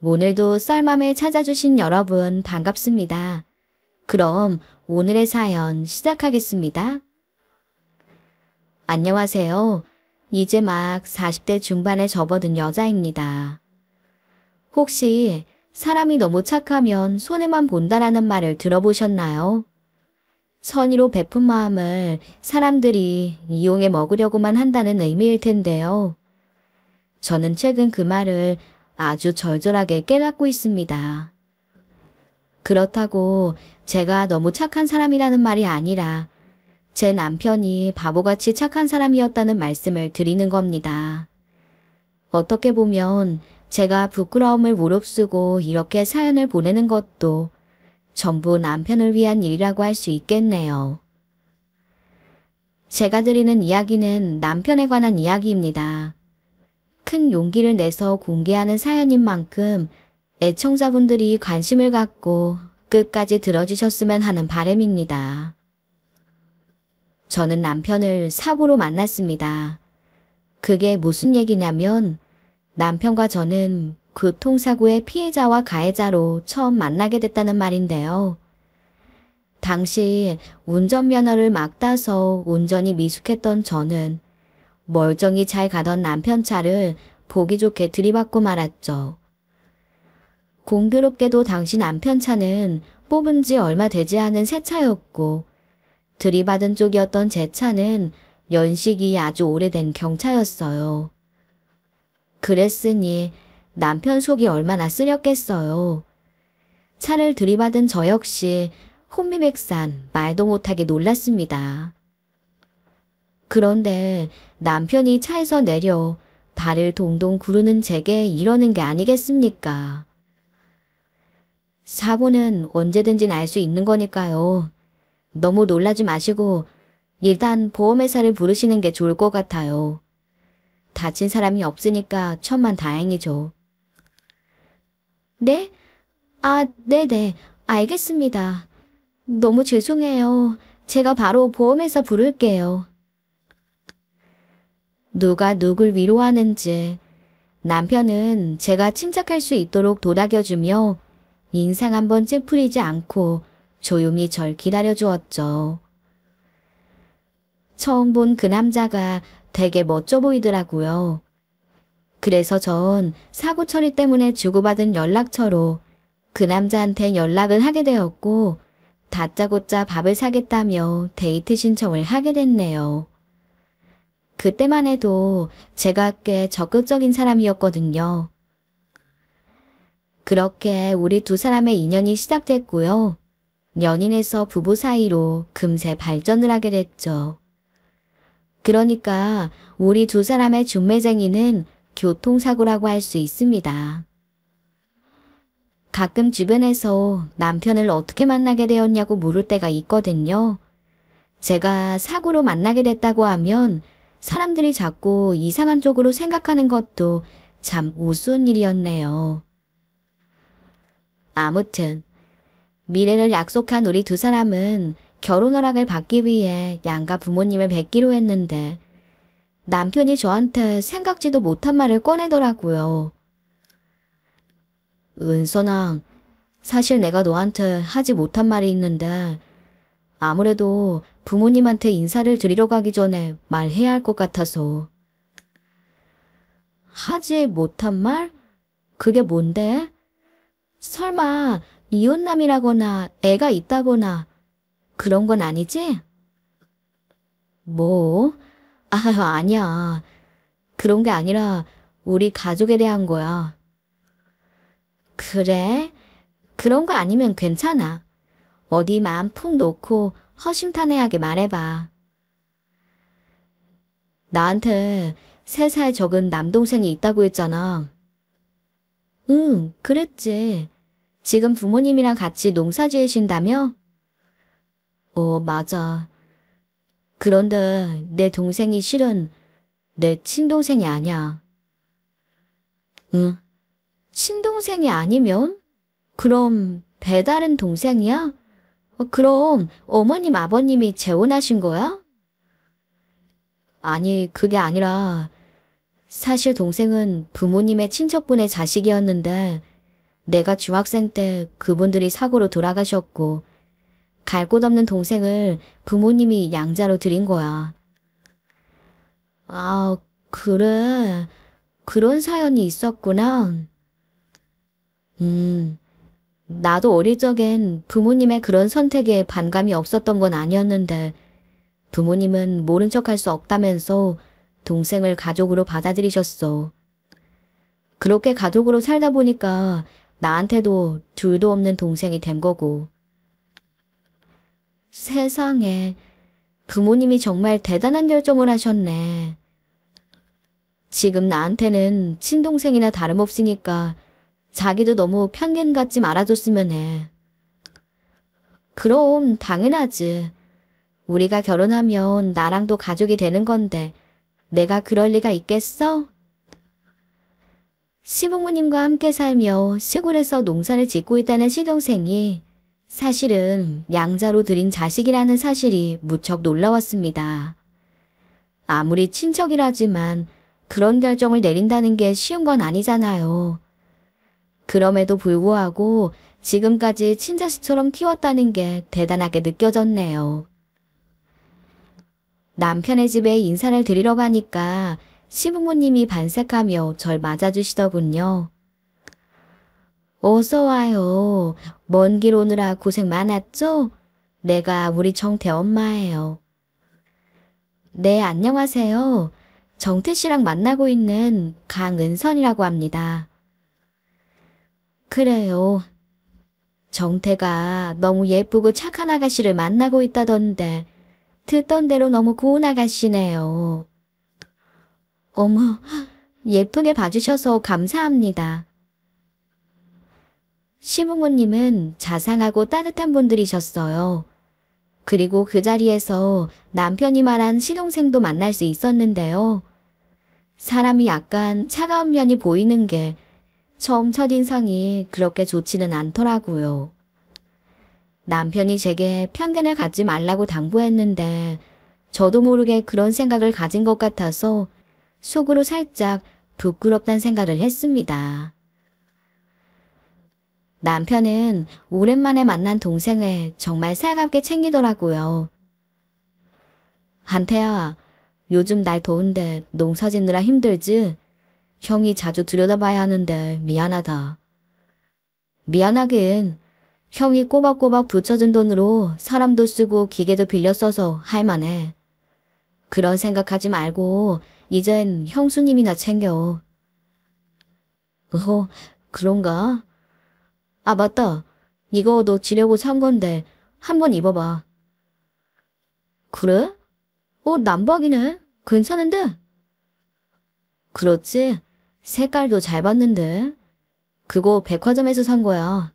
오늘도 썰맘을 찾아주신 여러분 반갑습니다. 그럼 오늘의 사연 시작하겠습니다. 안녕하세요. 이제 막 40대 중반에 접어든 여자입니다. 혹시 사람이 너무 착하면 손해만 본다라는 말을 들어보셨나요? 선의로 베푼 마음을 사람들이 이용해 먹으려고만 한다는 의미일 텐데요. 저는 최근 그 말을 아주 절절하게 깨닫고 있습니다. 그렇다고 제가 너무 착한 사람이라는 말이 아니라 제 남편이 바보같이 착한 사람이었다는 말씀을 드리는 겁니다. 어떻게 보면 제가 부끄러움을 무릅쓰고 이렇게 사연을 보내는 것도 전부 남편을 위한 일이라고 할 수 있겠네요. 제가 드리는 이야기는 남편에 관한 이야기입니다. 큰 용기를 내서 공개하는 사연인 만큼 애청자분들이 관심을 갖고 끝까지 들어주셨으면 하는 바람입니다. 저는 남편을 사고로 만났습니다. 그게 무슨 얘기냐면 남편과 저는 교통사고의 피해자와 가해자로 처음 만나게 됐다는 말인데요. 당시 운전면허를 막 따서 운전이 미숙했던 저는 멀쩡히 잘 가던 남편 차를 보기 좋게 들이받고 말았죠. 공교롭게도 당시 남편 차는 뽑은 지 얼마 되지 않은 새 차였고 들이받은 쪽이었던 제 차는 연식이 아주 오래된 경차였어요. 그랬으니 남편 속이 얼마나 쓰렸겠어요. 차를 들이받은 저 역시 혼미백산 말도 못하게 놀랐습니다. 그런데 남편이 차에서 내려 발을 동동 구르는 제게 이러는 게 아니겠습니까? 사고는 언제든지 날 수 있는 거니까요. 너무 놀라지 마시고 일단 보험회사를 부르시는 게 좋을 것 같아요. 다친 사람이 없으니까 천만 다행이죠. 네? 네네. 알겠습니다. 너무 죄송해요. 제가 바로 보험회사 부를게요. 누가 누굴 위로하는지 남편은 제가 침착할 수 있도록 도닥여주며 인상 한번 찌푸리지 않고 조용히 절 기다려주었죠. 처음 본 그 남자가 되게 멋져 보이더라고요. 그래서 전 사고 처리 때문에 주고받은 연락처로 그 남자한테 연락을 하게 되었고 다짜고짜 밥을 사겠다며 데이트 신청을 하게 됐네요. 그때만 해도 제가 꽤 적극적인 사람이었거든요. 그렇게 우리 두 사람의 인연이 시작됐고요. 연인에서 부부 사이로 금세 발전을 하게 됐죠. 그러니까 우리 두 사람의 중매쟁이는 교통사고라고 할 수 있습니다. 가끔 주변에서 남편을 어떻게 만나게 되었냐고 물을 때가 있거든요. 제가 사고로 만나게 됐다고 하면 사람들이 자꾸 이상한 쪽으로 생각하는 것도 참 우스운 일이었네요. 아무튼 미래를 약속한 우리 두 사람은 결혼 허락을 받기 위해 양가 부모님을 뵙기로 했는데 남편이 저한테 생각지도 못한 말을 꺼내더라고요. 은선아, 사실 내가 너한테 하지 못한 말이 있는데 아무래도 부모님한테 인사를 드리러 가기 전에 말해야 할 것 같아서. 하지 못한 말? 그게 뭔데? 설마 이혼남이라거나 애가 있다거나 그런 건 아니지? 뭐? 아니야. 그런 게 아니라 우리 가족에 대한 거야. 그래? 그런 거 아니면 괜찮아. 어디 마음 푹 놓고 허심탄회하게 말해봐. 나한테 3살 적은 남동생이 있다고 했잖아. 응, 그랬지. 지금 부모님이랑 같이 농사 지으신다며? 맞아. 그런데 내 동생이 실은 내 친동생이 아니야. 응? 친동생이 아니면? 그럼 배다른 동생이야? 그럼 어머님 아버님이 재혼하신 거야? 아니, 그게 아니라 사실 동생은 부모님의 친척분의 자식이었는데 내가 중학생 때 그분들이 사고로 돌아가셨고 갈 곳 없는 동생을 부모님이 양자로 드린 거야. 아, 그래. 그런 사연이 있었구나. 음, 나도 어릴 적엔 부모님의 그런 선택에 반감이 없었던 건 아니었는데 부모님은 모른 척할 수 없다면서 동생을 가족으로 받아들이셨어. 그렇게 가족으로 살다 보니까 나한테도 둘도 없는 동생이 된 거고. 세상에, 부모님이 정말 대단한 결정을 하셨네. 지금 나한테는 친동생이나 다름없으니까 자기도 너무 편견 갖지 말아줬으면 해. 그럼 당연하지. 우리가 결혼하면 나랑도 가족이 되는 건데 내가 그럴 리가 있겠어? 시부모님과 함께 살며 시골에서 농사를 짓고 있다는 시동생이 사실은 양자로 들인 자식이라는 사실이 무척 놀라웠습니다. 아무리 친척이라지만 그런 결정을 내린다는 게 쉬운 건 아니잖아요. 그럼에도 불구하고 지금까지 친자식처럼 키웠다는 게 대단하게 느껴졌네요. 남편의 집에 인사를 드리러 가니까 시부모님이 반색하며 절 맞아주시더군요. 어서 와요. 먼 길 오느라 고생 많았죠? 내가 우리 정태 엄마예요. 네, 안녕하세요. 정태 씨랑 만나고 있는 강은선이라고 합니다. 그래요. 정태가 너무 예쁘고 착한 아가씨를 만나고 있다던데 듣던 대로 너무 고운 아가씨네요. 어머, 예쁘게 봐주셔서 감사합니다. 시부모님은 자상하고 따뜻한 분들이셨어요. 그리고 그 자리에서 남편이 말한 시동생도 만날 수 있었는데요. 사람이 약간 차가운 면이 보이는 게 처음 첫인상이 그렇게 좋지는 않더라고요. 남편이 제게 편견을 갖지 말라고 당부했는데 저도 모르게 그런 생각을 가진 것 같아서 속으로 살짝 부끄럽다는 생각을 했습니다. 남편은 오랜만에 만난 동생을 정말 살갑게 챙기더라고요. 한태야, 요즘 날 더운데 농사 짓느라 힘들지? 형이 자주 들여다봐야 하는데 미안하다. 미안하긴. 형이 꼬박꼬박 붙여준 돈으로 사람도 쓰고 기계도 빌려 써서 할만해. 그런 생각하지 말고 이젠 형수님이나 챙겨. 그런가? 아, 맞다. 이거 너 지려고 산 건데 한번 입어봐. 그래? 남박이네. 괜찮은데? 그렇지? 색깔도 잘 봤는데. 그거 백화점에서 산 거야.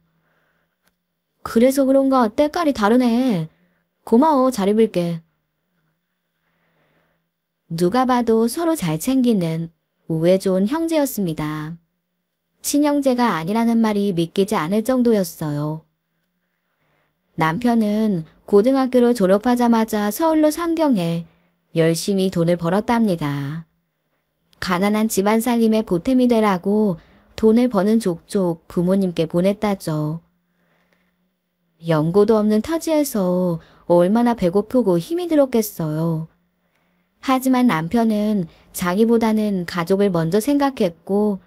그래서 그런가 때깔이 다르네. 고마워, 잘 입을게. 누가 봐도 서로 잘 챙기는 우애 좋은 형제였습니다. 친형제가 아니라는 말이 믿기지 않을 정도였어요. 남편은 고등학교를 졸업하자마자 서울로 상경해 열심히 돈을 벌었답니다. 가난한 집안 살림에 보탬이 되라고 돈을 버는 족족 부모님께 보냈다죠. 연고도 없는 타지에서 얼마나 배고프고 힘이 들었겠어요. 하지만 남편은 자기보다는 가족을 먼저 생각했고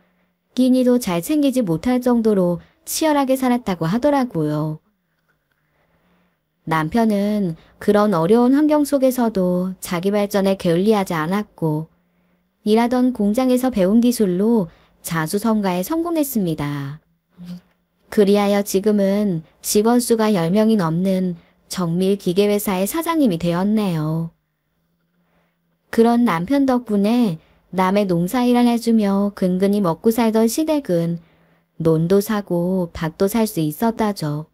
끼니도 잘 챙기지 못할 정도로 치열하게 살았다고 하더라고요. 남편은 그런 어려운 환경 속에서도 자기 발전에 게을리하지 않았고 일하던 공장에서 배운 기술로 자수성가에 성공했습니다. 그리하여 지금은 직원 수가 10명이 넘는 정밀 기계회사의 사장님이 되었네요. 그런 남편 덕분에 남의 농사일을 해주며 근근히 먹고 살던 시댁은 논도 사고 밭도 살 수 있었다죠.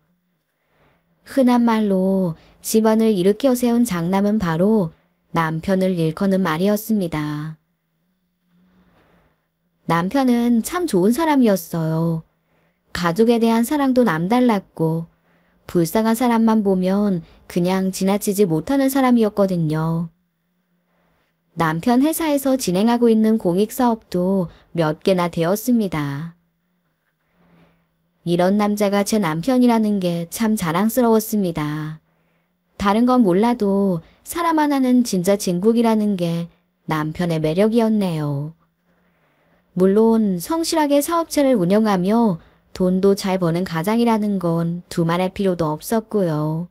흔한 말로 집안을 일으켜 세운 장남은 바로 남편을 일컫는 말이었습니다. 남편은 참 좋은 사람이었어요. 가족에 대한 사랑도 남달랐고 불쌍한 사람만 보면 그냥 지나치지 못하는 사람이었거든요. 남편 회사에서 진행하고 있는 공익사업도 몇 개나 되었습니다. 이런 남자가 제 남편이라는 게 참 자랑스러웠습니다. 다른 건 몰라도 사람 하나는 진짜 진국이라는 게 남편의 매력이었네요. 물론 성실하게 사업체를 운영하며 돈도 잘 버는 가장이라는 건 두말할 필요도 없었고요.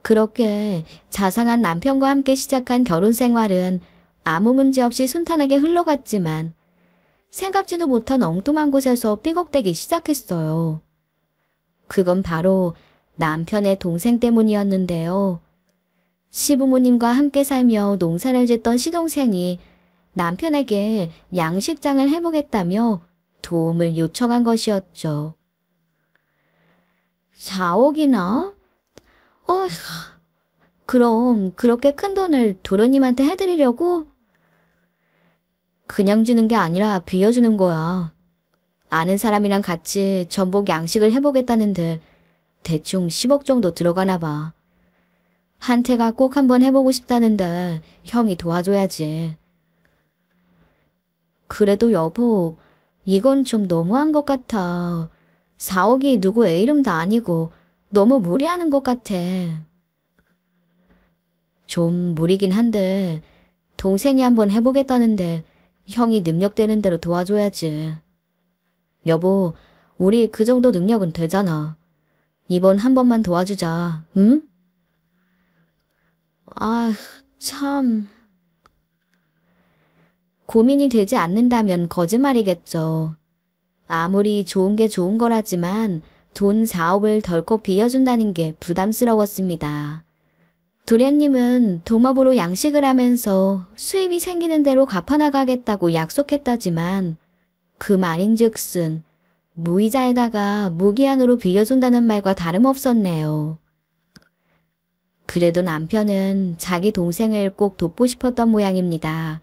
그렇게 자상한 남편과 함께 시작한 결혼 생활은 아무 문제 없이 순탄하게 흘러갔지만 생각지도 못한 엉뚱한 곳에서 삐걱대기 시작했어요. 그건 바로 남편의 동생 때문이었는데요. 시부모님과 함께 살며 농사를 짓던 시동생이 남편에게 양식장을 해보겠다며 도움을 요청한 것이었죠. 4억이나? 어휴, 그럼 그렇게 큰 돈을 도련님한테 해드리려고? 그냥 주는 게 아니라 빌려주는 거야. 아는 사람이랑 같이 전복 양식을 해보겠다는데 대충 10억 정도 들어가나 봐. 한태가 꼭 한번 해보고 싶다는데 형이 도와줘야지. 그래도 여보, 이건 좀 너무한 것 같아. 4억이 누구 애 이름도 아니고 너무 무리하는 것 같아. 좀 무리긴 한데 동생이 한번 해보겠다는데 형이 능력되는 대로 도와줘야지. 여보, 우리 그 정도 능력은 되잖아. 이번 한 번만 도와주자, 응? 아, 참. 고민이 되지 않는다면 거짓말이겠죠. 아무리 좋은 게 좋은 거라지만 돈 4억을 덜컥 빌려준다는 게 부담스러웠습니다. 도련님은 동업으로 양식을 하면서 수입이 생기는 대로 갚아나가겠다고 약속했다지만 그 말인즉슨 무이자에다가 무기한으로 빌려준다는 말과 다름없었네요. 그래도 남편은 자기 동생을 꼭 돕고 싶었던 모양입니다.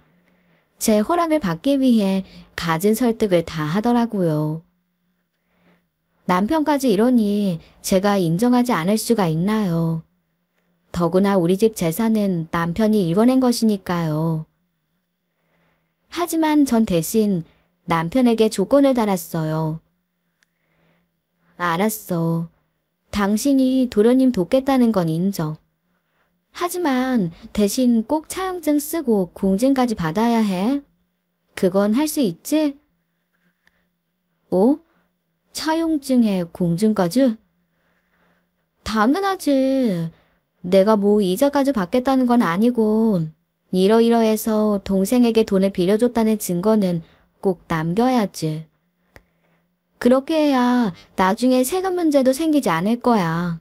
제 허락을 받기 위해 갖은 설득을 다 하더라고요. 남편까지 이러니 제가 인정하지 않을 수가 있나요? 더구나 우리 집 재산은 남편이 읽어낸 것이니까요. 하지만 전 대신 남편에게 조건을 달았어요. 알았어. 당신이 도련님 돕겠다는 건 인정. 하지만 대신 꼭 차용증 쓰고 공증까지 받아야 해. 그건 할 수 있지? 어? 차용증에 공증까지? 당연하지. 내가 뭐 이자까지 받겠다는 건 아니고 이러이러해서 동생에게 돈을 빌려줬다는 증거는 꼭 남겨야지. 그렇게 해야 나중에 세금 문제도 생기지 않을 거야.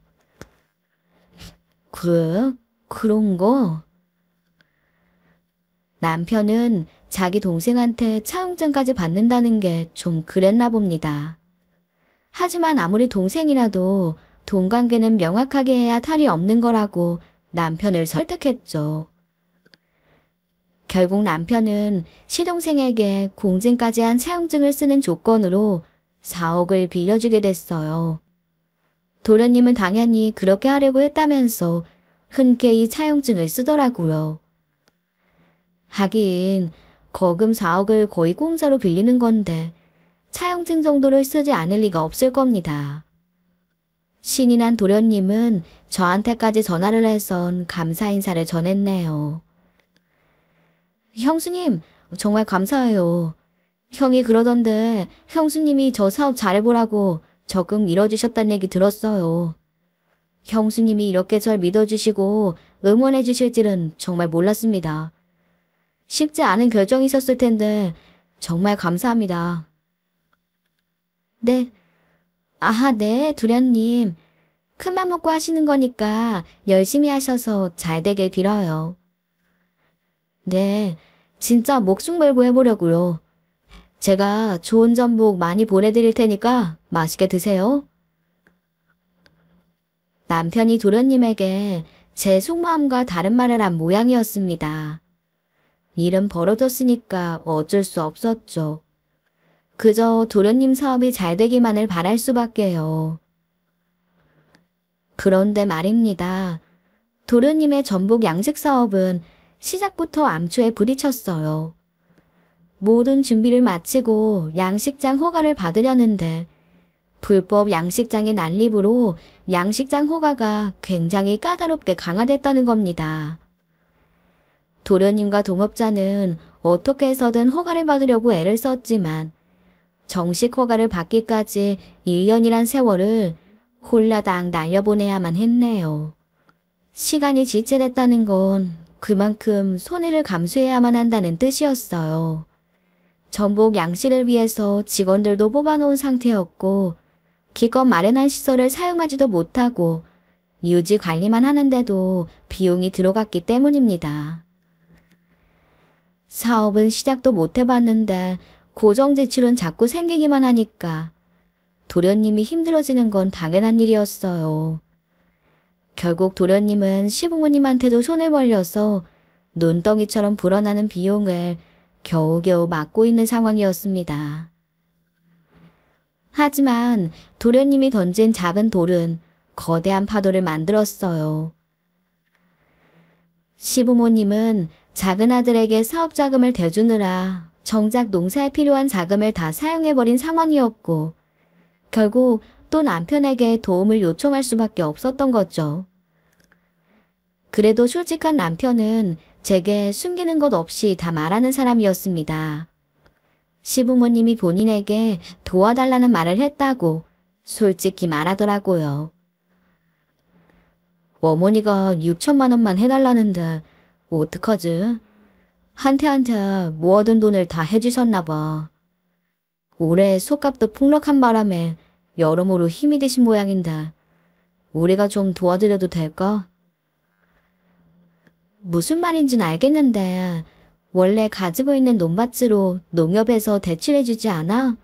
그래? 그런 거? 남편은 자기 동생한테 차용증까지 받는다는 게 좀 그랬나 봅니다. 하지만 아무리 동생이라도 돈 관계는 명확하게 해야 탈이 없는 거라고 남편을 설득했죠. 결국 남편은 시동생에게 공증까지 한 차용증을 쓰는 조건으로 4억을 빌려주게 됐어요. 도련님은 당연히 그렇게 하려고 했다면서 흔쾌히 차용증을 쓰더라고요. 하긴 거금 4억을 거의 공짜로 빌리는 건데 차용증 정도를 쓰지 않을 리가 없을 겁니다. 신이 난 도련님은 저한테까지 전화를 해선 감사 인사를 전했네요. 형수님, 정말 감사해요. 형이 그러던데 형수님이 저 사업 잘해보라고 적금 밀어주셨다는 얘기 들었어요. 형수님이 이렇게 절 믿어주시고 응원해 주실 줄은 정말 몰랐습니다. 쉽지 않은 결정이셨을 텐데 정말 감사합니다. 네. 아하, 네, 도련님. 큰맘 먹고 하시는 거니까 열심히 하셔서 잘 되길 빌어요. 네, 진짜 목숨 걸고 해보려고요. 제가 좋은 전복 많이 보내드릴 테니까 맛있게 드세요. 남편이 도련님에게 제 속마음과 다른 말을 한 모양이었습니다. 일은 벌어졌으니까 어쩔 수 없었죠. 그저 도련님 사업이 잘 되기만을 바랄 수밖에요. 그런데 말입니다. 도련님의 전복 양식 사업은 시작부터 암초에 부딪혔어요. 모든 준비를 마치고 양식장 허가를 받으려는데 불법 양식장의 난립으로 양식장 허가가 굉장히 까다롭게 강화됐다는 겁니다. 도련님과 동업자는 어떻게 해서든 허가를 받으려고 애를 썼지만 정식 허가를 받기까지 1년이란 세월을 홀라당 날려보내야만 했네요. 시간이 지체됐다는 건 그만큼 손해를 감수해야만 한다는 뜻이었어요. 전복 양식을 위해서 직원들도 뽑아놓은 상태였고 기껏 마련한 시설을 사용하지도 못하고 유지 관리만 하는데도 비용이 들어갔기 때문입니다. 사업은 시작도 못 해봤는데 고정 지출은 자꾸 생기기만 하니까 도련님이 힘들어지는 건 당연한 일이었어요. 결국 도련님은 시부모님한테도 손을 벌려서 눈덩이처럼 불어나는 비용을 겨우겨우 막고 있는 상황이었습니다. 하지만 도련님이 던진 작은 돌은 거대한 파도를 만들었어요. 시부모님은 작은 아들에게 사업 자금을 대주느라 정작 농사에 필요한 자금을 다 사용해버린 상황이었고 결국 또 남편에게 도움을 요청할 수밖에 없었던 거죠. 그래도 솔직한 남편은 제게 숨기는 것 없이 다 말하는 사람이었습니다. 시부모님이 본인에게 도와달라는 말을 했다고 솔직히 말하더라고요. 어머니가 6천만 원만 해달라는데 어떡하지? 한테한테 모아둔 돈을 다 해주셨나 봐. 올해 솥값도 폭락한 바람에 여러모로 힘이 드신 모양인데 우리가 좀 도와드려도 될까? 무슨 말인지는 알겠는데 원래 가지고 있는 논밭으로 농협에서 대출해주지 않아?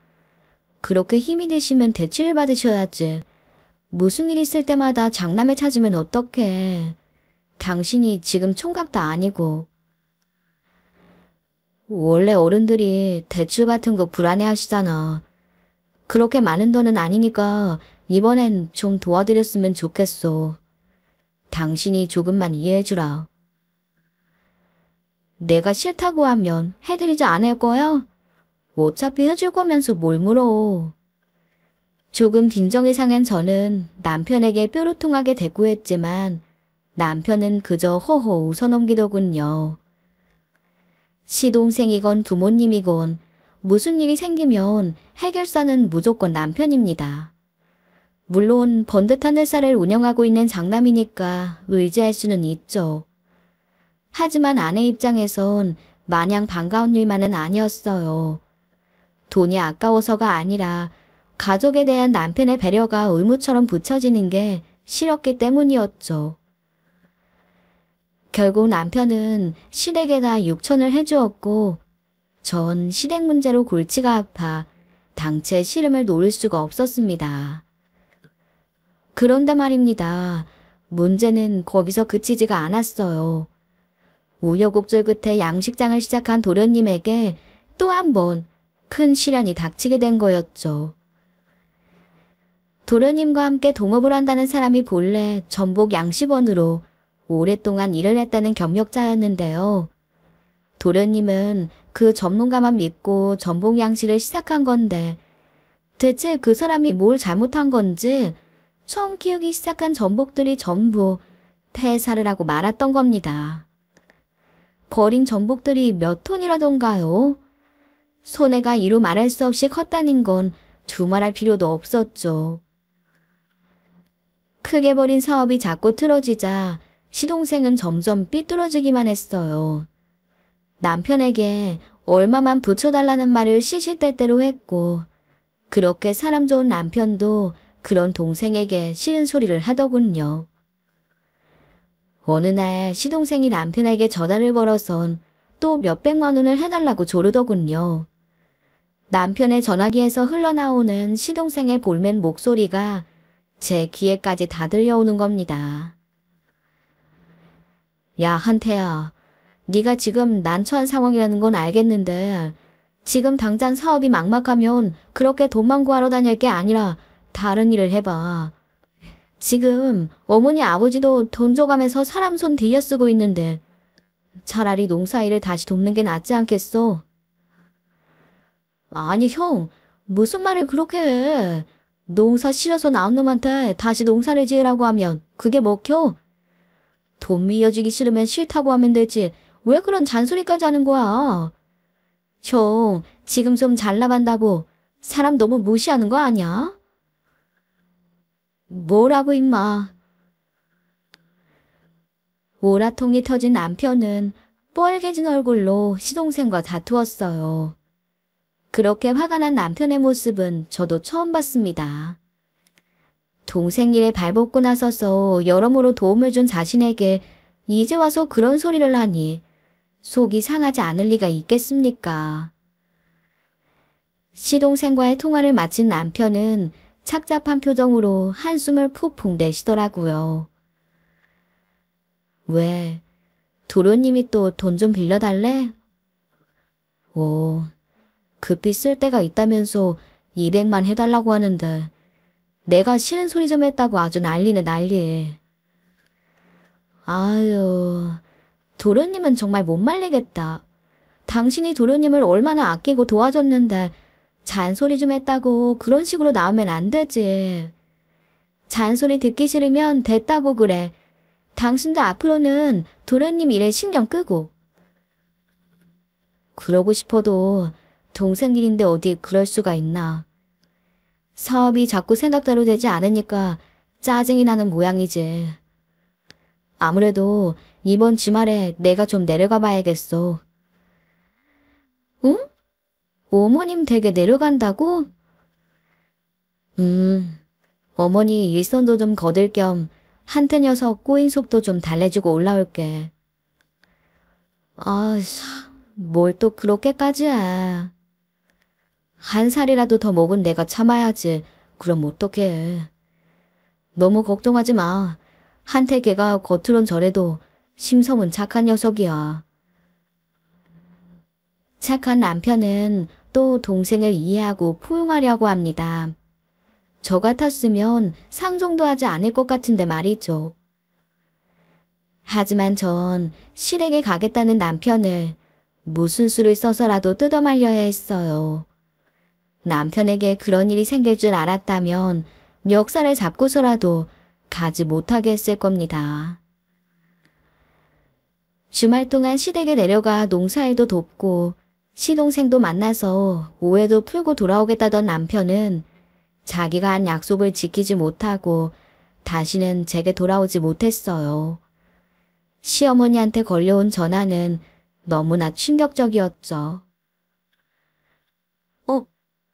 그렇게 힘이 드시면 대출을 받으셔야지. 무슨 일 있을 때마다 장남을 찾으면 어떡해. 당신이 지금 총각도 아니고. 원래 어른들이 대출 같은 거 불안해하시잖아. 그렇게 많은 돈은 아니니까 이번엔 좀 도와드렸으면 좋겠어. 당신이 조금만 이해해주라. 내가 싫다고 하면 해드리지 않을 거야? 어차피 해줄 거면서 뭘 물어. 조금 빈정이 상한 저는 남편에게 뾰루통하게 대꾸했지만 남편은 그저 허허 웃어넘기더군요. 시동생이건 부모님이건 무슨 일이 생기면 해결사는 무조건 남편입니다. 물론 번듯한 회사를 운영하고 있는 장남이니까 의지할 수는 있죠. 하지만 아내 입장에선 마냥 반가운 일만은 아니었어요. 돈이 아까워서가 아니라 가족에 대한 남편의 배려가 의무처럼 붙여지는 게 싫었기 때문이었죠. 결국 남편은 시댁에다 6천을 해주었고 전 시댁 문제로 골치가 아파 당최 시름을 놓을 수가 없었습니다. 그런데 말입니다. 문제는 거기서 그치지가 않았어요. 우여곡절 끝에 양식장을 시작한 도련님에게 또 한 번 큰 시련이 닥치게 된 거였죠. 도련님과 함께 동업을 한다는 사람이 본래 전복 양식원으로 오랫동안 일을 했다는 경력자였는데요. 도련님은 그 전문가만 믿고 전복 양식을 시작한 건데 대체 그 사람이 뭘 잘못한 건지 처음 키우기 시작한 전복들이 전부 폐사를 하고 말았던 겁니다. 버린 전복들이 몇 톤이라던가요? 손해가 이루 말할 수 없이 컸다는 건 두말할 필요도 없었죠. 크게 벌인 사업이 자꾸 틀어지자 시동생은 점점 삐뚤어지기만 했어요. 남편에게 얼마만 붙여달라는 말을 시시때때로 했고 그렇게 사람 좋은 남편도 그런 동생에게 싫은 소리를 하더군요. 어느 날 시동생이 남편에게 전화를 걸어선 또 몇백만 원을 해달라고 조르더군요. 남편의 전화기에서 흘러나오는 시동생의 볼멘 목소리가 제 귀에까지 다 들려오는 겁니다. 야, 한태야. 네가 지금 난처한 상황이라는 건 알겠는데 지금 당장 사업이 막막하면 그렇게 돈만 구하러 다닐 게 아니라 다른 일을 해봐. 지금 어머니 아버지도 돈 줘가면서 사람 손 들여 쓰고 있는데 차라리 농사일을 다시 돕는 게 낫지 않겠어? 아니, 형, 무슨 말을 그렇게 해. 농사 실어서 나온 놈한테 다시 농사를 지으라고 하면 그게 먹혀? 돈 밀려주기 싫으면 싫다고 하면 되지. 왜 그런 잔소리까지 하는 거야? 형, 지금 좀 잘 나간다고 사람 너무 무시하는 거 아니야? 뭐라고 임마. 오라통이 터진 남편은 뻘개진 얼굴로 시동생과 다투었어요. 그렇게 화가 난 남편의 모습은 저도 처음 봤습니다. 동생 일에 발벗고 나서서 여러모로 도움을 준 자신에게 이제 와서 그런 소리를 하니 속이 상하지 않을 리가 있겠습니까? 시동생과의 통화를 마친 남편은 착잡한 표정으로 한숨을 푹푹 내쉬더라고요. 왜? 도련님이 또 돈 좀 빌려달래? 오, 급히 쓸 데가 있다면서 200만 해달라고 하는데 내가 싫은 소리 좀 했다고 아주 난리네 난리. 아유, 도련님은 정말 못 말리겠다. 당신이 도련님을 얼마나 아끼고 도와줬는데 잔소리 좀 했다고 그런 식으로 나오면 안 되지. 잔소리 듣기 싫으면 됐다고 그래. 당신도 앞으로는 도련님 일에 신경 끄고. 그러고 싶어도 동생 일인데 어디 그럴 수가 있나. 사업이 자꾸 생각대로 되지 않으니까 짜증이 나는 모양이지. 아무래도 이번 주말에 내가 좀 내려가 봐야겠어. 응? 어머님 댁에 내려간다고? 어머니 일선도 좀 거들 겸 한테 녀석 꼬인 속도 좀 달래주고 올라올게. 아, 뭘 또 그렇게까지 해. 한 살이라도 더 먹은 내가 참아야지. 그럼 어떡해. 너무 걱정하지 마. 한테 걔가 겉으론 저래도 심성은 착한 녀석이야. 착한 남편은 또 동생을 이해하고 포용하려고 합니다. 저 같았으면 상종도 하지 않을 것 같은데 말이죠. 하지만 전 시댁에 가겠다는 남편을 무슨 수를 써서라도 뜯어말려야 했어요. 남편에게 그런 일이 생길 줄 알았다면 멱살을 잡고서라도 가지 못하게 했을 겁니다. 주말 동안 시댁에 내려가 농사일도 돕고 시동생도 만나서 오해도 풀고 돌아오겠다던 남편은 자기가 한 약속을 지키지 못하고 다시는 제게 돌아오지 못했어요. 시어머니한테 걸려온 전화는 너무나 충격적이었죠.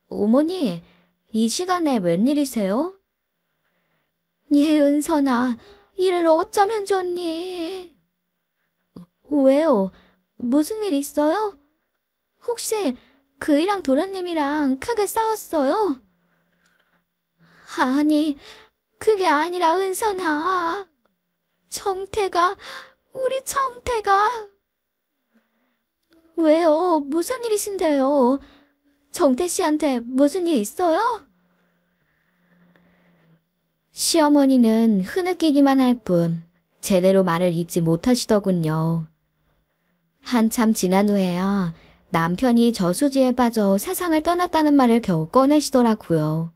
어머니, 이 시간에 웬일이세요? 예, 은선아, 일을 어쩌면 좋니? 왜요? 무슨 일 있어요? 혹시 그이랑 도련님이랑 크게 싸웠어요? 아니, 그게 아니라 은선아. 정태가, 우리 정태가. 왜요? 무슨 일이신데요? 정태 씨한테 무슨 일 있어요? 시어머니는 흐느끼기만 할 뿐 제대로 말을 잇지 못하시더군요. 한참 지난 후에야 남편이 저수지에 빠져 세상을 떠났다는 말을 겨우 꺼내시더라고요.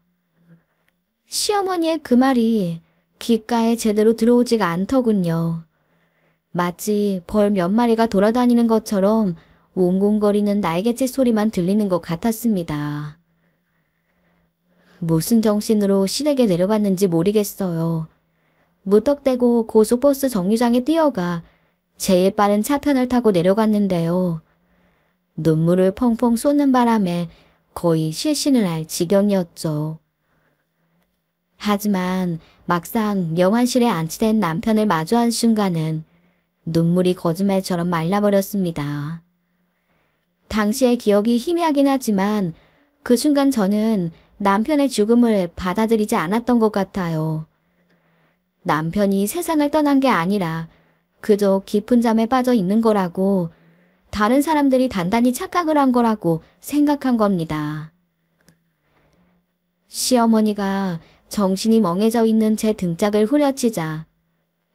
시어머니의 그 말이 귓가에 제대로 들어오지가 않더군요. 마치 벌 몇 마리가 돌아다니는 것처럼 웅웅거리는 날갯짓 소리만 들리는 것 같았습니다. 무슨 정신으로 시댁에 내려갔는지 모르겠어요. 무턱대고 고속버스 정류장에 뛰어가 제일 빠른 차편을 타고 내려갔는데요. 눈물을 펑펑 쏟는 바람에 거의 실신을 할 지경이었죠. 하지만 막상 영안실에 안치된 남편을 마주한 순간은 눈물이 거짓말처럼 말라버렸습니다. 당시의 기억이 희미하긴 하지만 그 순간 저는 남편의 죽음을 받아들이지 않았던 것 같아요. 남편이 세상을 떠난 게 아니라 그저 깊은 잠에 빠져 있는 거라고, 다른 사람들이 단단히 착각을 한 거라고 생각한 겁니다. 시어머니가 정신이 멍해져 있는 제 등짝을 후려치자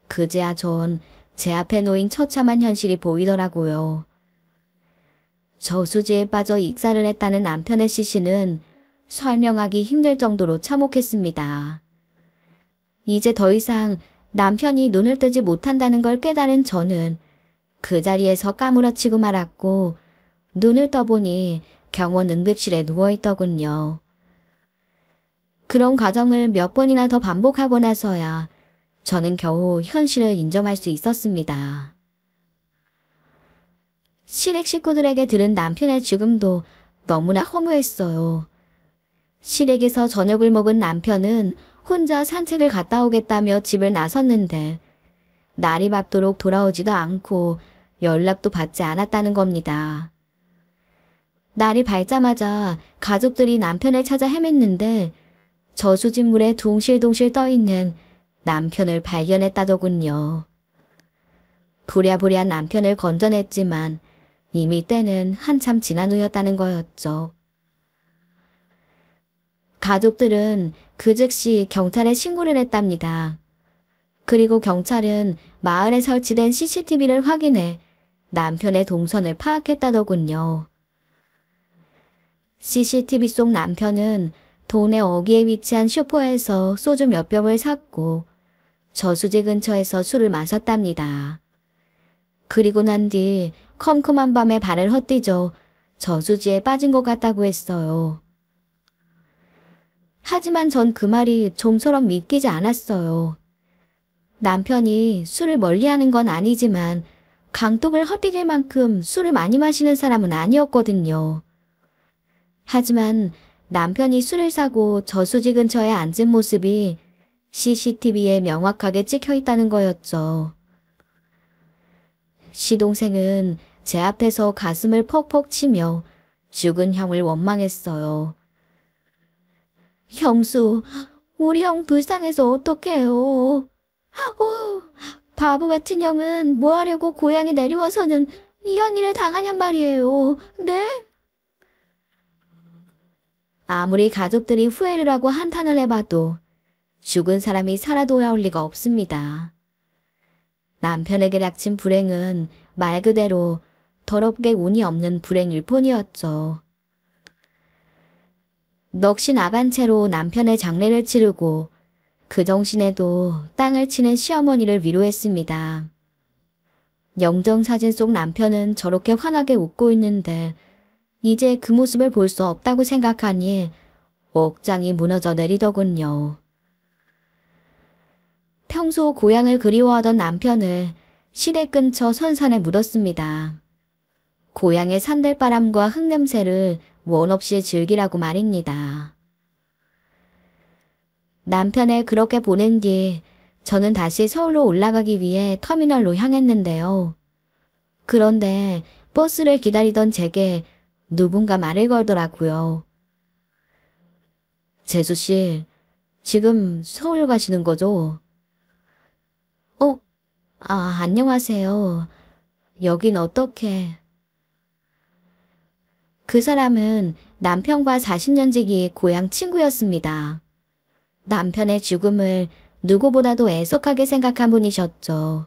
그제야 전 제 앞에 놓인 처참한 현실이 보이더라고요. 저수지에 빠져 익사를 했다는 남편의 시신은 설명하기 힘들 정도로 참혹했습니다. 이제 더 이상 남편이 눈을 뜨지 못한다는 걸 깨달은 저는 그 자리에서 까무러치고 말았고, 눈을 떠보니 병원 응급실에 누워있더군요. 그런 과정을 몇 번이나 더 반복하고 나서야 저는 겨우 현실을 인정할 수 있었습니다. 시댁 식구들에게 들은 남편의 죽음도 너무나 허무했어요. 시댁에서 저녁을 먹은 남편은 혼자 산책을 갔다 오겠다며 집을 나섰는데 날이 밝도록 돌아오지도 않고 연락도 받지 않았다는 겁니다. 날이 밝자마자 가족들이 남편을 찾아 헤맸는데 저수진물에 둥실둥실 떠있는 남편을 발견했다더군요. 부랴부랴 남편을 건져냈지만 이미 때는 한참 지난 후였다는 거였죠. 가족들은 그 즉시 경찰에 신고를 했답니다. 그리고 경찰은 마을에 설치된 CCTV를 확인해 남편의 동선을 파악했다더군요. CCTV 속 남편은 동네 어귀에 위치한 슈퍼에서 소주 몇 병을 샀고 저수지 근처에서 술을 마셨답니다. 그리고 난 뒤 컴컴한 밤에 발을 헛디뎌 저수지에 빠진 것 같다고 했어요. 하지만 전 그 말이 좀처럼 믿기지 않았어요. 남편이 술을 멀리하는 건 아니지만 강독을 헛디딜 만큼 술을 많이 마시는 사람은 아니었거든요. 하지만 남편이 술을 사고 저수지 근처에 앉은 모습이 CCTV에 명확하게 찍혀 있다는 거였죠. 시동생은 제 앞에서 가슴을 퍽퍽 치며 죽은 형을 원망했어요. 형수, 우리 형 불쌍해서 어떡해요. 바보 같은 형은 뭐 하려고 고향에 내려와서는 이런 일을 당하냔 말이에요. 네? 아무리 가족들이 후회를 하고 한탄을 해봐도 죽은 사람이 살아 돌아올 리가 없습니다. 남편에게 닥친 불행은 말 그대로 더럽게 운이 없는 불행일 뿐이었죠. 넋이 나간 채로 남편의 장례를 치르고 그 정신에도 땅을 치는 시어머니를 위로했습니다. 영정사진 속 남편은 저렇게 환하게 웃고 있는데 이제 그 모습을 볼 수 없다고 생각하니 억장이 무너져 내리더군요. 평소 고향을 그리워하던 남편을 시댁 근처 선산에 묻었습니다. 고향의 산들바람과 흙냄새를 원 없이 즐기라고 말입니다. 남편을 그렇게 보낸 뒤 저는 다시 서울로 올라가기 위해 터미널로 향했는데요. 그런데 버스를 기다리던 제게 누군가 말을 걸더라고요. 재수씨, 지금 서울 가시는 거죠? 안녕하세요. 여긴 어떻게... 그 사람은 남편과 40년 지기 고향 친구였습니다. 남편의 죽음을 누구보다도 애석하게 생각한 분이셨죠.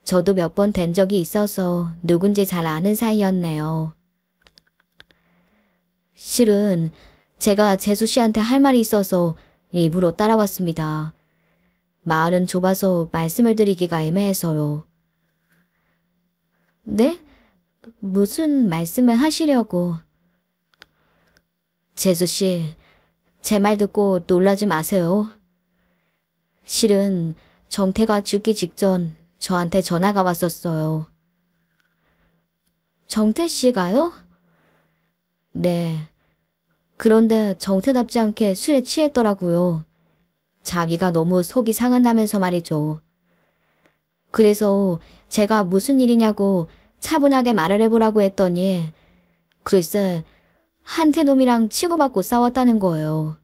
저도 몇 번 뵌 적이 있어서 누군지 잘 아는 사이였네요. 실은 제가 재수 씨한테 할 말이 있어서 일부러 따라왔습니다. 마을은 좁아서 말씀을 드리기가 애매해서요. 네? 무슨 말씀을 하시려고? 재수 씨, 제 말 듣고 놀라지 마세요. 실은 정태가 죽기 직전 저한테 전화가 왔었어요. 정태 씨가요? 네. 그런데 정태답지 않게 술에 취했더라고요. 자기가 너무 속이 상한다면서 말이죠. 그래서 제가 무슨 일이냐고 차분하게 말을 해보라고 했더니 글쎄 한태놈이랑 치고받고 싸웠다는 거예요.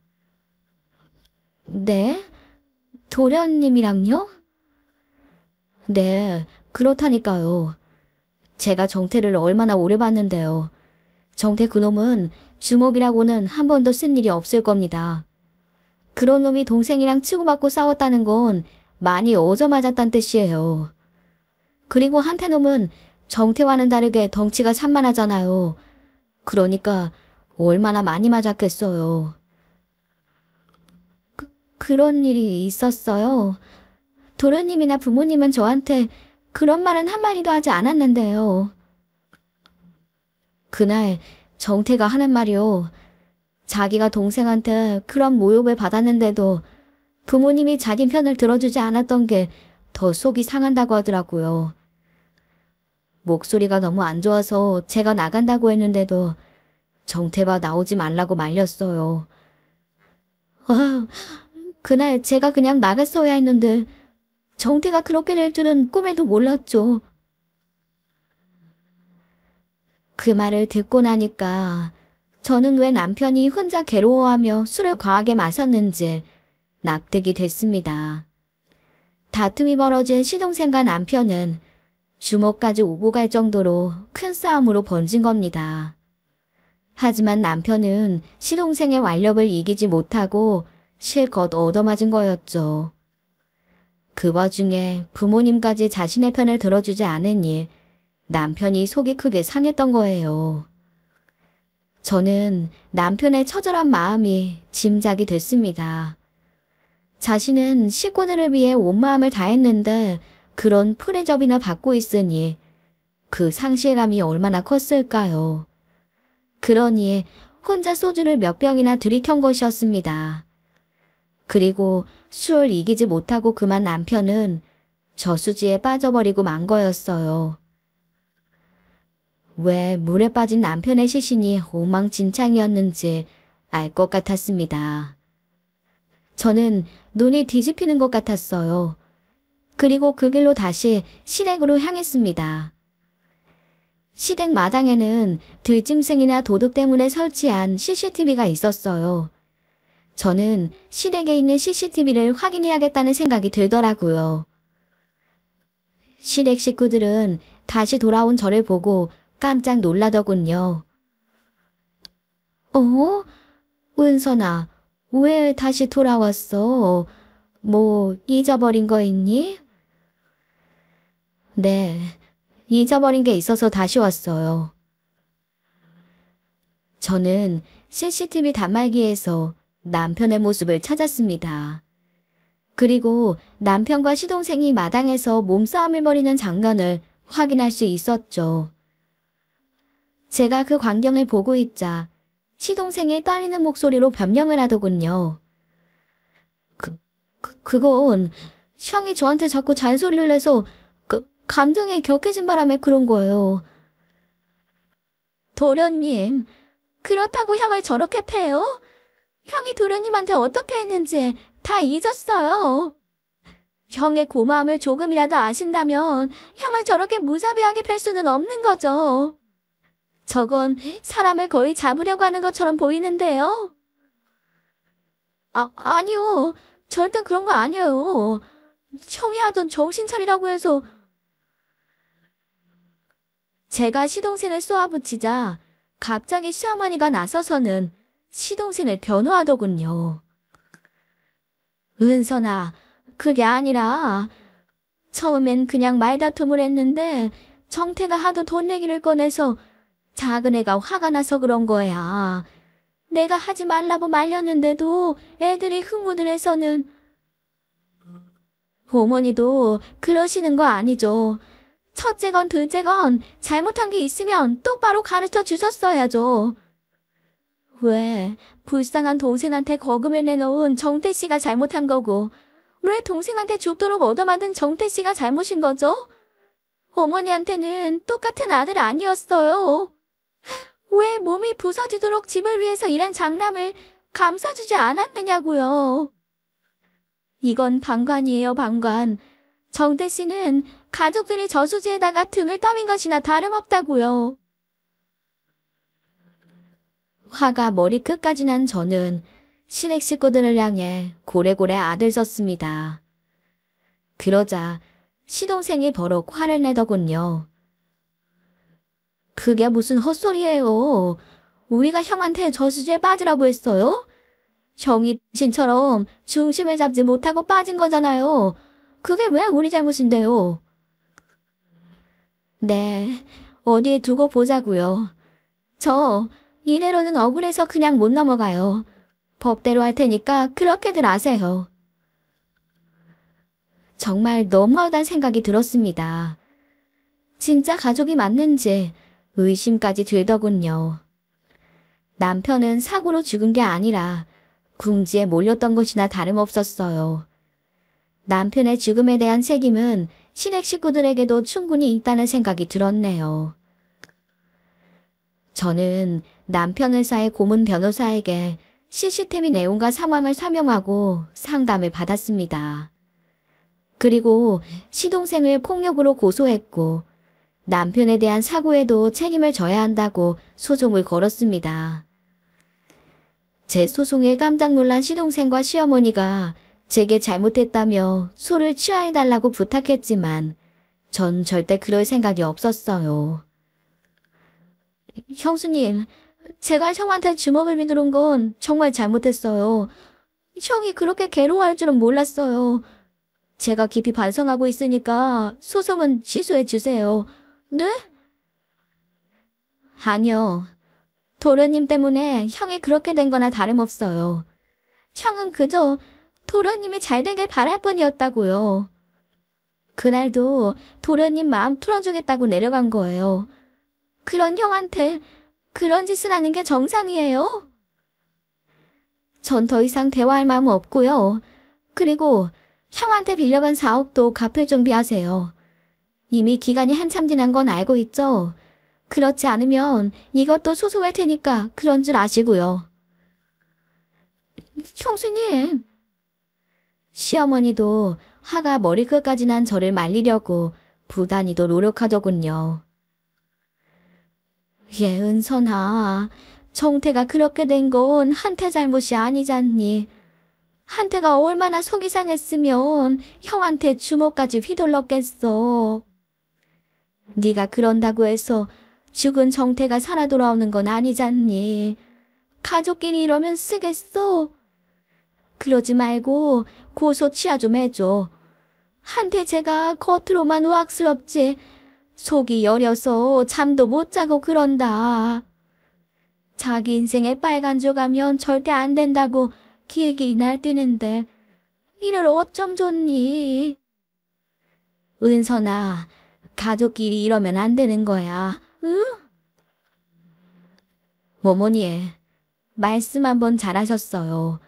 네? 도련님이랑요? 네, 그렇다니까요. 제가 정태를 얼마나 오래 봤는데요. 정태 그놈은 주먹이라고는 한 번도 쓴 일이 없을 겁니다. 그런 놈이 동생이랑 치고받고 싸웠다는 건 많이 얻어맞았단 뜻이에요. 그리고 한태놈은 정태와는 다르게 덩치가 산만하잖아요. 그러니까 얼마나 많이 맞았겠어요. 그런 일이 있었어요. 도련님이나 부모님은 저한테 그런 말은 한마디도 하지 않았는데요. 그날 정태가 하는 말이요. 자기가 동생한테 그런 모욕을 받았는데도 부모님이 자기 편을 들어주지 않았던 게 더 속이 상한다고 하더라고요. 목소리가 너무 안 좋아서 제가 나간다고 했는데도 정태가 나오지 말라고 말렸어요. 그날 제가 그냥 나갔어야 했는데 정태가 그렇게 될 줄은 꿈에도 몰랐죠. 그 말을 듣고 나니까 저는 왜 남편이 혼자 괴로워하며 술을 과하게 마셨는지 납득이 됐습니다. 다툼이 벌어진 시동생과 남편은 주먹까지 오고 갈 정도로 큰 싸움으로 번진 겁니다. 하지만 남편은 시동생의 완력을 이기지 못하고 실컷 얻어맞은 거였죠. 그 와중에 부모님까지 자신의 편을 들어주지 않으니 남편이 속이 크게 상했던 거예요. 저는 남편의 처절한 마음이 짐작이 됐습니다. 자신은 식구들을 위해 온 마음을 다했는데 그런 프레접이나 받고 있으니 그 상실감이 얼마나 컸을까요? 그러니 혼자 소주를 몇 병이나 들이켠 것이었습니다. 그리고 술 이기지 못하고 그만 남편은 저수지에 빠져버리고 만 거였어요. 왜 물에 빠진 남편의 시신이 엉망진창이었는지 알 것 같았습니다. 저는 눈이 뒤집히는 것 같았어요. 그리고 그 길로 다시 시댁으로 향했습니다. 시댁 마당에는 들짐승이나 도둑 때문에 설치한 CCTV가 있었어요. 저는 시댁에 있는 CCTV를 확인해야겠다는 생각이 들더라고요. 시댁 식구들은 다시 돌아온 저를 보고 깜짝 놀라더군요. 은선아, 왜 다시 돌아왔어? 뭐 잊어버린 거 있니? 네, 잊어버린 게 있어서 다시 왔어요. 저는 CCTV 단말기에서 남편의 모습을 찾았습니다. 그리고 남편과 시동생이 마당에서 몸싸움을 벌이는 장면을 확인할 수 있었죠. 제가 그 광경을 보고 있자 시동생이 떨리는 목소리로 변명을 하더군요. 그건 형이 저한테 자꾸 잔소리를 내서 감정이 격해진 바람에 그런 거예요. 도련님, 그렇다고 형을 저렇게 패요? 형이 도련님한테 어떻게 했는지 다 잊었어요. 형의 고마움을 조금이라도 아신다면 형을 저렇게 무자비하게 팰 수는 없는 거죠. 저건 사람을 거의 잡으려고 하는 것처럼 보이는데요. 아니요. 절대 그런 거 아니에요. 형이 하던 정신차리라고 해서. 제가 시동생을 쏘아붙이자 갑자기 시어머니가 나서서는 시동생을 변호하더군요. 은선아, 그게 아니라 처음엔 그냥 말다툼을 했는데 정태가 하도 돈 내기를 꺼내서 작은 애가 화가 나서 그런 거야. 내가 하지 말라고 말렸는데도 애들이 흥분을 해서는. 어머니도 그러시는 거 아니죠. 첫째건 둘째건 잘못한 게 있으면 똑바로 가르쳐 주셨어야죠. 왜 불쌍한 동생한테 거금을 내놓은 정태 씨가 잘못한 거고 왜 동생한테 죽도록 얻어맞은 정태 씨가 잘못인 거죠? 어머니한테는 똑같은 아들 아니었어요. 왜 몸이 부서지도록 집을 위해서 일한 장남을 감싸주지 않았느냐고요. 이건 방관이에요, 방관. 정태 씨는 가족들이 저수지에다가 등을 떠민 것이나 다름없다고요. 화가 머리끝까지 난 저는 시댁 식구들을 향해 고래고래 아들섰습니다. 그러자 시동생이 버럭 화를 내더군요. 그게 무슨 헛소리예요. 우리가 형한테 저수지에 빠지라고 했어요? 형이 신처럼 중심을 잡지 못하고 빠진 거잖아요. 그게 왜 우리 잘못인데요? 네, 어디에 두고 보자고요. 저 이대로는 억울해서 그냥 못 넘어가요. 법대로 할 테니까 그렇게들 아세요. 정말 너무하다는 생각이 들었습니다. 진짜 가족이 맞는지 의심까지 들더군요. 남편은 사고로 죽은 게 아니라 궁지에 몰렸던 것이나 다름없었어요. 남편의 죽음에 대한 책임은 시댁 식구들에게도 충분히 있다는 생각이 들었네요. 저는 남편 회사의 고문 변호사에게 CCTV 내용과 상황을 사명하고 상담을 받았습니다. 그리고 시동생을 폭력으로 고소했고 남편에 대한 사고에도 책임을 져야 한다고 소송을 걸었습니다. 제 소송에 깜짝 놀란 시동생과 시어머니가 제게 잘못했다며 소를 취하해달라고 부탁했지만 전 절대 그럴 생각이 없었어요. 형수님, 제가 형한테 주먹을 휘두른 건 정말 잘못했어요. 형이 그렇게 괴로워할 줄은 몰랐어요. 제가 깊이 반성하고 있으니까 소송은 취소해 주세요. 네? 아니요. 도련님 때문에 형이 그렇게 된 거나 다름없어요. 형은 그저 도련님이 잘 되길 바랄 뿐이었다고요. 그날도 도련님 마음 풀어주겠다고 내려간 거예요. 그런 형한테 그런 짓을 하는 게 정상이에요? 전 더 이상 대화할 마음 없고요. 그리고 형한테 빌려간 4억도 갚을 준비하세요. 이미 기간이 한참 지난 건 알고 있죠? 그렇지 않으면 이것도 소송할 테니까 그런 줄 아시고요. 형수님. 시어머니도 화가 머리끝까지 난 저를 말리려고 부단히도 노력하더군요. 예, 은선아. 정태가 그렇게 된 건 한태 잘못이 아니잖니. 한태가 얼마나 속이 상했으면 형한테 주먹까지 휘둘렀겠어. 네가 그런다고 해서 죽은 정태가 살아 돌아오는 건 아니잖니. 가족끼리 이러면 쓰겠어. 그러지 말고 고소 취하 좀 해줘. 한테 제가 겉으로만 우악스럽지 속이 여려서 잠도 못 자고 그런다. 자기 인생에 빨간 조가면 절대 안 된다고 길게 날뛰는데 이를 어쩜 좋니? 은선아, 가족끼리 이러면 안 되는 거야. 응? 어머니, 말씀 한번 잘하셨어요.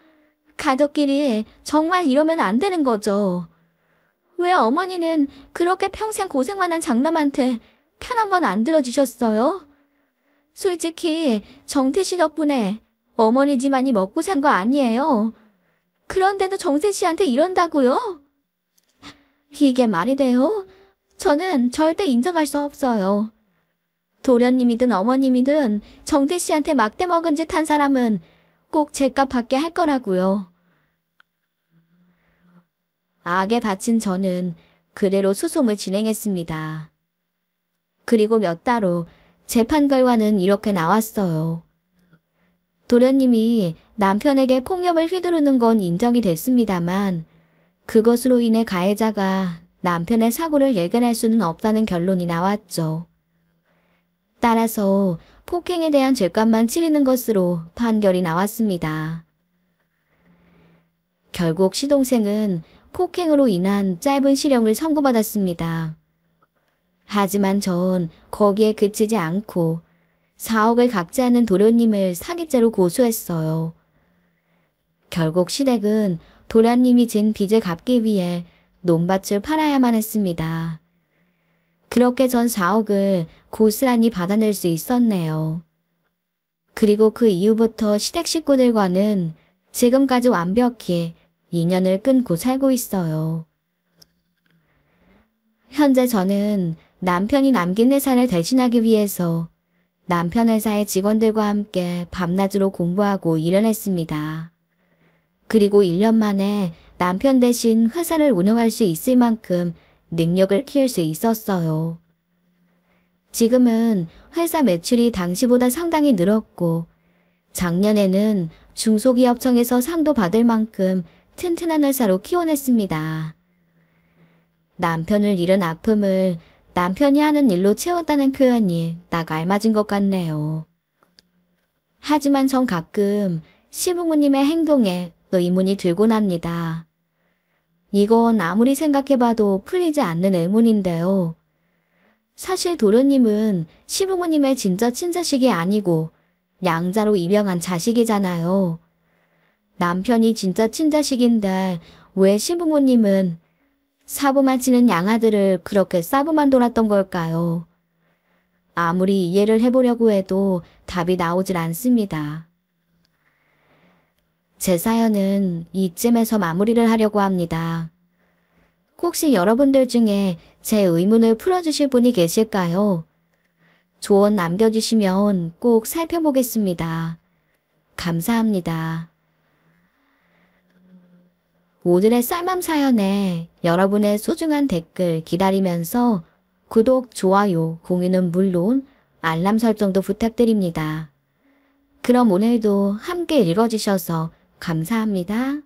가족끼리 정말 이러면 안 되는 거죠. 왜 어머니는 그렇게 평생 고생만 한 장남한테 편 한 번 안 들어주셨어요? 솔직히 정태 씨 덕분에 어머니 집안이 먹고 산 거 아니에요. 그런데도 정태 씨한테 이런다고요? 이게 말이 돼요? 저는 절대 인정할 수 없어요. 도련님이든 어머님이든 정태 씨한테 막대 먹은 짓 한 사람은 꼭 죗값 받게 할 거라고요. 악에 바친 저는 그대로 소송을 진행했습니다. 그리고 몇 달 후 재판 결과는 이렇게 나왔어요. 도련님이 남편에게 폭력을 휘두르는 건 인정이 됐습니다만 그것으로 인해 가해자가 남편의 사고를 예견할 수는 없다는 결론이 나왔죠. 따라서 폭행에 대한 죄값만 치르는 것으로 판결이 나왔습니다. 결국 시동생은 폭행으로 인한 짧은 실형을 선고받았습니다. 하지만 전 거기에 그치지 않고 4억을 갚지 않은 도련님을 사기죄로 고소했어요. 결국 시댁은 도련님이 진 빚을 갚기 위해 논밭을 팔아야만 했습니다. 그렇게 전 4억을 고스란히 받아낼 수 있었네요. 그리고 그 이후부터 시댁 식구들과는 지금까지 완벽히 인연을 끊고 살고 있어요. 현재 저는 남편이 남긴 회사를 대신하기 위해서 남편 회사의 직원들과 함께 밤낮으로 공부하고 일을 했습니다. 그리고 1년 만에 남편 대신 회사를 운영할 수 있을 만큼 능력을 키울 수 있었어요. 지금은 회사 매출이 당시보다 상당히 늘었고 작년에는 중소기업청에서 상도 받을 만큼 튼튼한 회사로 키워냈습니다. 남편을 잃은 아픔을 남편이 하는 일로 채웠다는 표현이 딱 알맞은 것 같네요. 하지만 전 가끔 시부모님의 행동에 의문이 들곤 합니다. 이건 아무리 생각해봐도 풀리지 않는 의문인데요. 사실 도련님은 시부모님의 진짜 친자식이 아니고 양자로 입양한 자식이잖아요. 남편이 진짜 친자식인데 왜 시부모님은 사부만 치는 양아들을 그렇게 싸부만 돌았던 걸까요? 아무리 이해를 해보려고 해도 답이 나오질 않습니다. 제 사연은 이쯤에서 마무리를 하려고 합니다. 혹시 여러분들 중에 제 의문을 풀어주실 분이 계실까요? 조언 남겨주시면 꼭 살펴보겠습니다. 감사합니다. 오늘의 쌀맘 사연에 여러분의 소중한 댓글 기다리면서 구독, 좋아요, 공유는 물론 알람 설정도 부탁드립니다. 그럼 오늘도 함께 읽어주셔서 감사합니다.